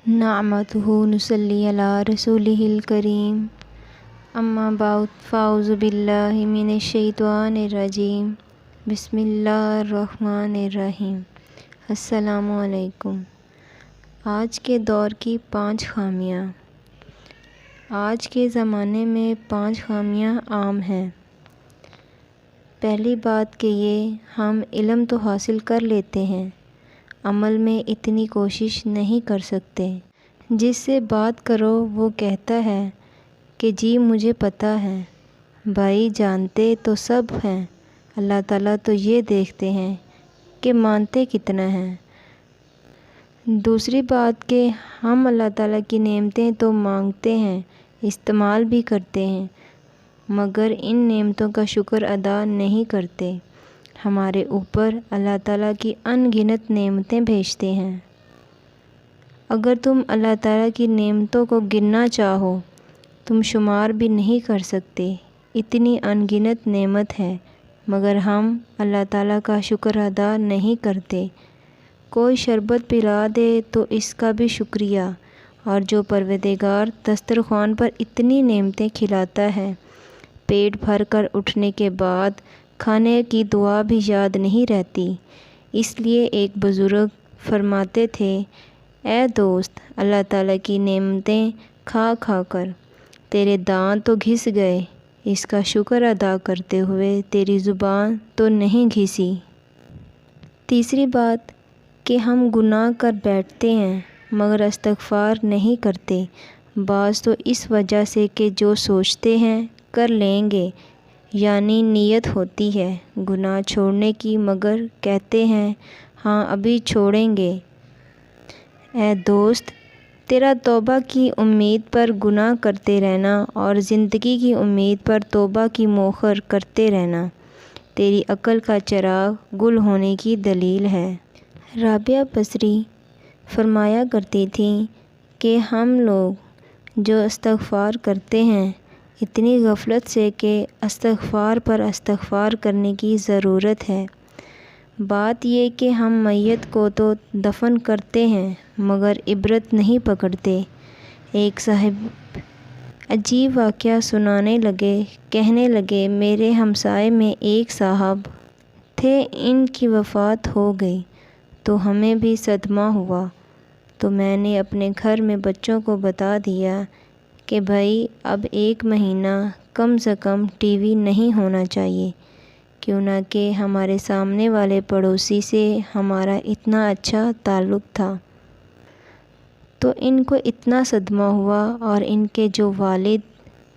نعمته نصلی علی رسولہ الکریم اما بعد فاعوذ باللہ من الشیطان الرجیم بسم اللہ الرحمن الرحیم۔ السلام علیکم۔ آج کے دور کی 5 خامیاں۔ آج کے زمانے میں 5 خامیاں عام ہیں۔ پہلی بات کہ ہم علم تو حاصل کر لیتے ہیں، عمل میں اتنی کوشش نہیں کر سکتے۔ جس سے بات کرو وہ کہتا ہے کہ جی مجھے پتہ ہے۔ بھائی جانتے تو سب ہیں، اللہ تعالیٰ تو یہ دیکھتے ہیں کہ مانتے کتنا ہیں۔ دوسری بات کہ ہم اللہ تعالیٰ کی نعمتیں تو مانگتے ہیں، استعمال بھی کرتے ہیں، مگر ان نعمتوں کا شکر ادا نہیں کرتے۔ ہمارے اوپر اللہ تعالیٰ کی ان گنت نعمتیں بھیجتے ہیں۔ اگر تم اللہ تعالیٰ کی نعمتوں کو گننا چاہو تم شمار بھی نہیں کر سکتے، اتنی ان گنت نعمت ہے، مگر ہم اللہ تعالیٰ کا شکر ادا نہیں کرتے۔ کوئی شربت پلا دے تو اس کا بھی شکریہ، اور جو پروردگار دسترخوان پر اتنی نعمتیں کھلاتا ہے، پیٹ بھر کر اٹھنے کے بعد کھانے کی دعا بھی یاد نہیں رہتی۔ اس لیے ایک بزرگ فرماتے تھے، اے دوست، اللہ تعالیٰ کی نعمتیں کھا کھا کر تیرے دانت تو گھس گئے، اس کا شکر ادا کرتے ہوئے تیری زبان تو نہیں گھسی۔ تیسری بات کہ ہم گناہ کر بیٹھتے ہیں مگر استغفار نہیں کرتے۔ بعض تو اس وجہ سے کہ جو سوچتے ہیں کر لیں گے، یعنی نیت ہوتی ہے گناہ چھوڑنے کی، مگر کہتے ہیں ہاں ابھی چھوڑیں گے۔ اے دوست، تیرا توبہ کی امید پر گناہ کرتے رہنا اور زندگی کی امید پر توبہ کی موخر کرتے رہنا تیری عقل کا چراغ گل ہونے کی دلیل ہے۔ رابعہ بصری فرمایا کرتی تھیں کہ ہم لوگ جو استغفار کرتے ہیں اتنی غفلت سے کہ استغفار پر استغفار کرنے کی ضرورت ہے۔ بات یہ کہ ہم میت کو تو دفن کرتے ہیں مگر عبرت نہیں پکڑتے۔ ایک صاحب عجیب واقعہ سنانے لگے، کہنے لگے میرے ہمسائے میں ایک صاحب تھے، ان کی وفات ہو گئی تو ہمیں بھی صدمہ ہوا، تو میں نے اپنے گھر میں بچوں کو بتا دیا کہ بھائی اب 1 مہینہ کم سے کم ٹی وی نہیں ہونا چاہیے، کیوں نہ کہ ہمارے سامنے والے پڑوسی سے ہمارا اتنا اچھا تعلق تھا۔ تو ان کو اتنا صدمہ ہوا، اور ان کے جو والد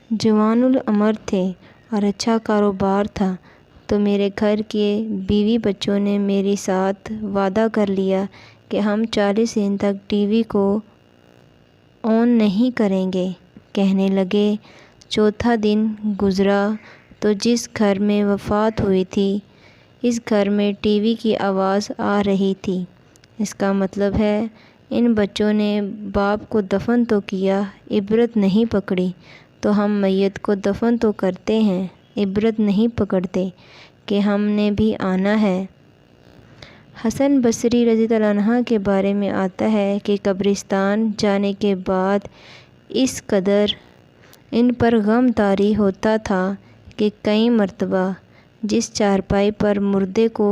جوان العمر تھے اور اچھا کاروبار تھا، تو میرے گھر کے بیوی بچوں نے میرے ساتھ وعدہ کر لیا کہ ہم 40 دن تک ٹی وی کو آن نہیں کریں گے۔ کہنے لگے 4تھا دن گزرا تو جس گھر میں وفات ہوئی تھی اس گھر میں ٹی وی کی آواز آ رہی تھی۔ اس کا مطلب ہے ان بچوں نے باپ کو دفن تو کیا، عبرت نہیں پکڑی۔ تو ہم میت کو دفن تو کرتے ہیں، عبرت نہیں پکڑتے کہ ہم نے بھی آنا ہے۔ حسن بصری رضی اللہ عنہ کے بارے میں آتا ہے کہ قبرستان جانے کے بعد اس قدر ان پر غم طاری ہوتا تھا کہ کئی مرتبہ جس چارپائی پر مردے کو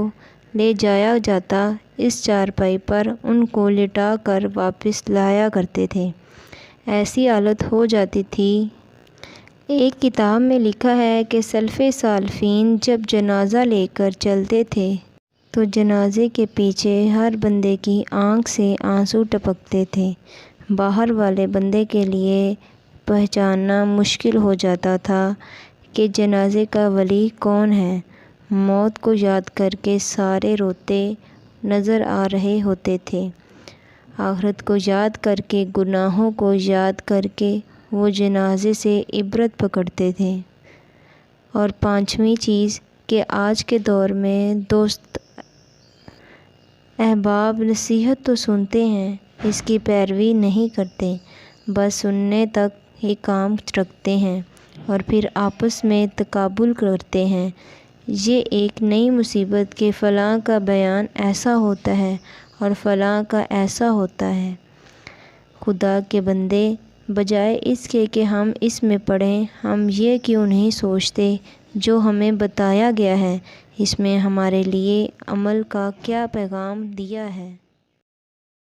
لے جایا جاتا، اس چارپائی پر ان کو لٹا کر واپس لایا کرتے تھے، ایسی حالت ہو جاتی تھی۔ ایک کتاب میں لکھا ہے کہ سلف صالحین جب جنازہ لے کر چلتے تھے تو جنازے کے پیچھے ہر بندے کی آنکھ سے آنسو ٹپکتے تھے۔ باہر والے بندے کے لیے پہچاننا مشکل ہو جاتا تھا کہ جنازے کا ولی کون ہے۔ موت کو یاد کر کے سارے روتے نظر آ رہے ہوتے تھے، آخرت کو یاد کر کے، گناہوں کو یاد کر کے وہ جنازے سے عبرت پکڑتے تھے۔ اور 5ویں چیز کہ آج کے دور میں دوست احباب نصیحت تو سنتے ہیں، اس کی پیروی نہیں کرتے، بس سننے تک ہی کام رکھتے ہیں اور پھر آپس میں تقابل کرتے ہیں۔ یہ ایک نئی مصیبت کہ فلاں کا بیان ایسا ہوتا ہے اور فلاں کا ایسا ہوتا ہے۔ خدا کے بندے، بجائے اس کے کہ ہم اس میں پڑھیں، ہم یہ کیوں نہیں سوچتے جو ہمیں بتایا گیا ہے، اس میں ہمارے لیے عمل کا کیا پیغام دیا ہے۔